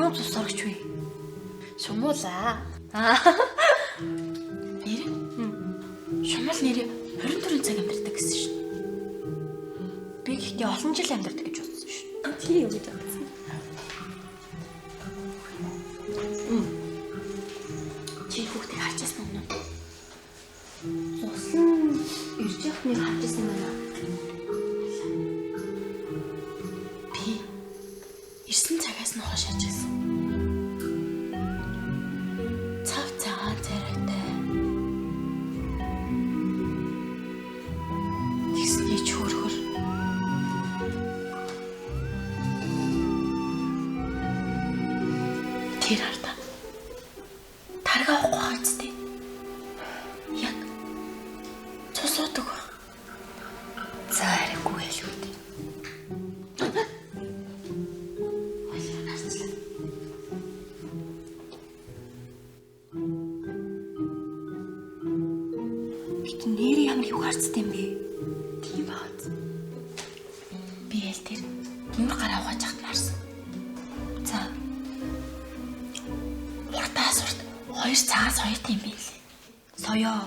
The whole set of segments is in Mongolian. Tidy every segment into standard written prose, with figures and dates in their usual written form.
Ямар цус сорогч вэ? Шумуулаа. Нэр? Шумуул нэр 24 цаг амьдардаг гэсэн шин. Би гэхдээ олон жил амьдардаг гэж бодсон шин. Тий юу гэж бодсон. Чи хүүхдийг харчихсан уу? Усан ирж явахныг харчихсан байна. Би 9 цагаас нь хойш ажилласан. Цав цагаан царайтай. Тэгсний чөөрхөр. Тэр харта. Тарга авахгүй хайцтэй. Яг цусуудаг ба. За ярихгүй хэлгүй дээ. Бид нэр ямар их харцтай юм бэ? Тийм бааз. Би эл тэр нүр гараа угааж хат нарсан. За Уртаас урт 2 цагаас хоёрт юм би лээ. соёо.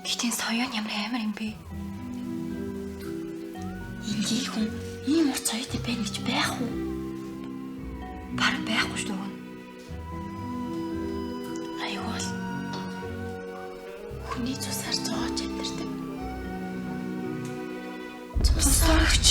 Гэтийн соёо нь ямар амар юм бэ? Ингийн хүн ийм урт соёотой байна гэж байх уу? Бараг байхгүй шүү дээ. Айгуул. Хүний цусаар зоож амьдардаг. Цус сорогч.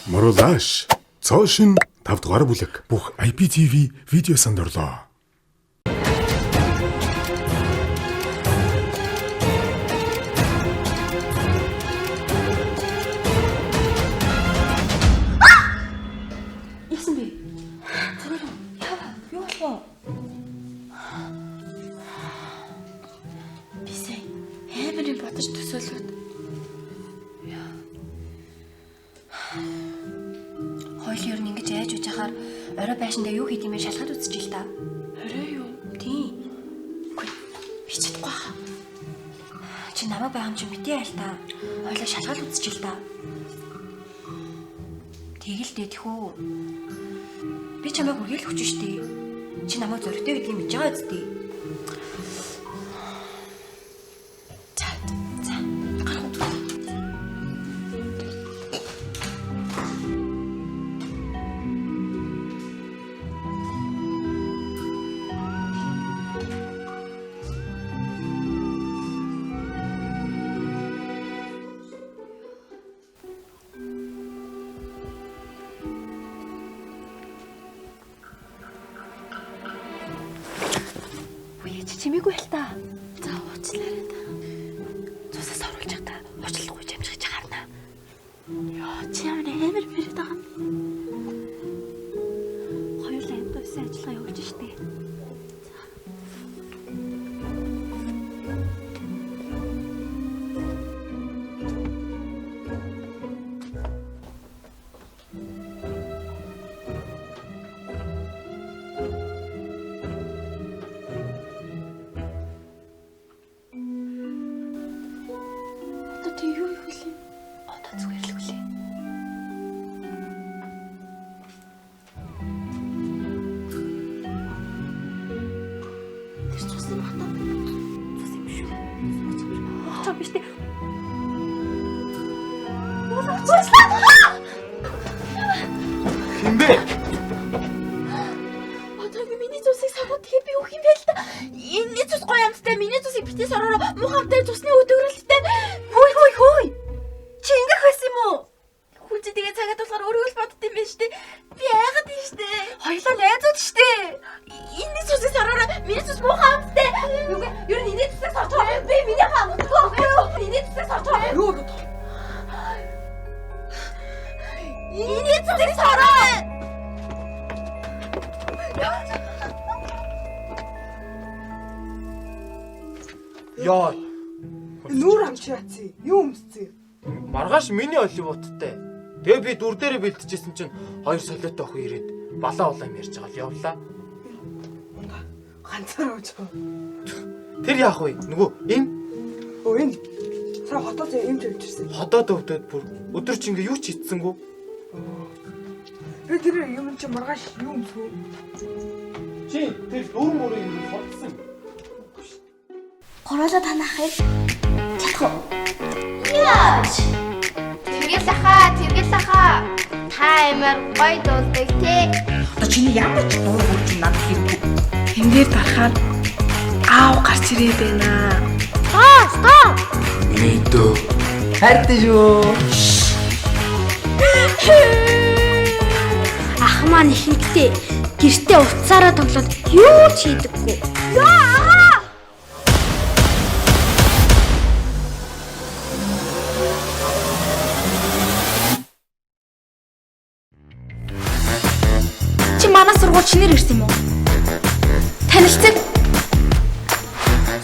Моролаш цоошин 5 дугаар бүлэг бүх IPTV видео сандарлаа. Яасан бэ? Юу болов? Бисээ хэмэрийн бодож төсөөлөд. Хойл ер нь ингэж айж үж яхаар орой байшиндаа юу хийх юм бэ шалгаад үзчихээ л та. Орой юу? Тийм. Үгүй. Би чадахгүй хаа. Чи намайг байгаа юм чи мэдээ айл та. Хойлоо шалгаад үзчихээ л та. Тэгэлдээ тэхүү. Би чамайг үргэлж хүчин штий. Чи намайг зөрөгтэй гэдгийг мэдж байгаа үстэй. Чад. За. Чимээгүй л та. За уучлаарай та. Цусаас оруулж та. Чи ямар амар бэрээд байгаа. Хоёулаа энэ төсөө ажиллагаа явуулж штэ. Одоо тэг юу хийх вэ? Одоо зүгээр л хүлээ. Тэр цусны батаа. Цус юм шүү. Цус биш дээ. Хинбэ? Одоо миний цусыг сагууд тэгээ би юу юм бэ л да? Энэ цус гоё амттай миний цусыг битээс ороороо муухамтай цусны өдөөрөлттэй. Хөөй. Чи ингэх байсан юм уу? Хүн чи тэгээ цагаад болохоор өөрөө л бодд юм байна штэ. Би айгаад юм штэ. Хоёулаа найзууд штэ. Энэ цусыг ороороо миний цус муухамтай. Юу ер нь энэ цусыг сорч байгаа. Би миний хамтгүй юу? Энэ цусыг сорч байгаа. Юу бодож? Энэ цусыг сороо. Яа, Нүүр амч яатсан. Юу өмсцэн? маргааш миний Оливуудтай. Тэгээ би дүр дээрээ бэлтжижсэн чинь хоёр солиотой охин ирээд балаа улаам ярьж байгаа л явлаа. Ганцаар ууж байгаа. Тэр яах вэ? Нөгөө энэ Өө энэ сая хотоос юм тавьчихсан. ходоод өвдөд бүр өдөр чи ингээ юу ч хийцсэнгүү. Би тэр юм чи маргааш юу өмсгөө? Чи тэр дүр мөрөө юм хотсон. Гороолоо танахыг чадах уу? Яаш. Тэргэл ахаа. Таймер гоё дуулдаг те. Одоо чиний ямар ч дуур хурж надад хэрэггүй. Тэн дээр дарахаар аав гарч ирээд байна. Стоп. Мэдөө. Хайртай шүү. Ах маань ихэнхдээ гэртээ уцаараа тоглоод юу ч хийдэггүй. Чи манай сургууль чинээр ирсэн юм уу? Танилцсан?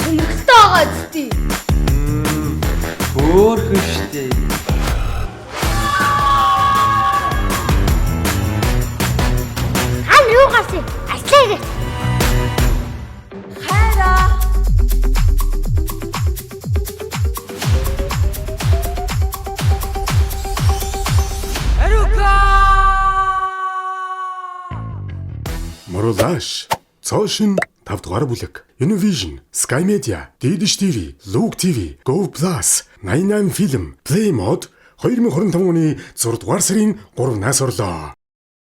Сонирхолтой байгаа зү. Хөөхөн штэ. Ам юу гарсан? Ажлаа гээ. Моролаш. Цоошин 5 дугаар бүлэг. Univision, Sky Media, Didish TV, Look TV, Go Plus, 88 Film, Play Mode 2025 оны 6 дугаар сарын 3-наас орлоо.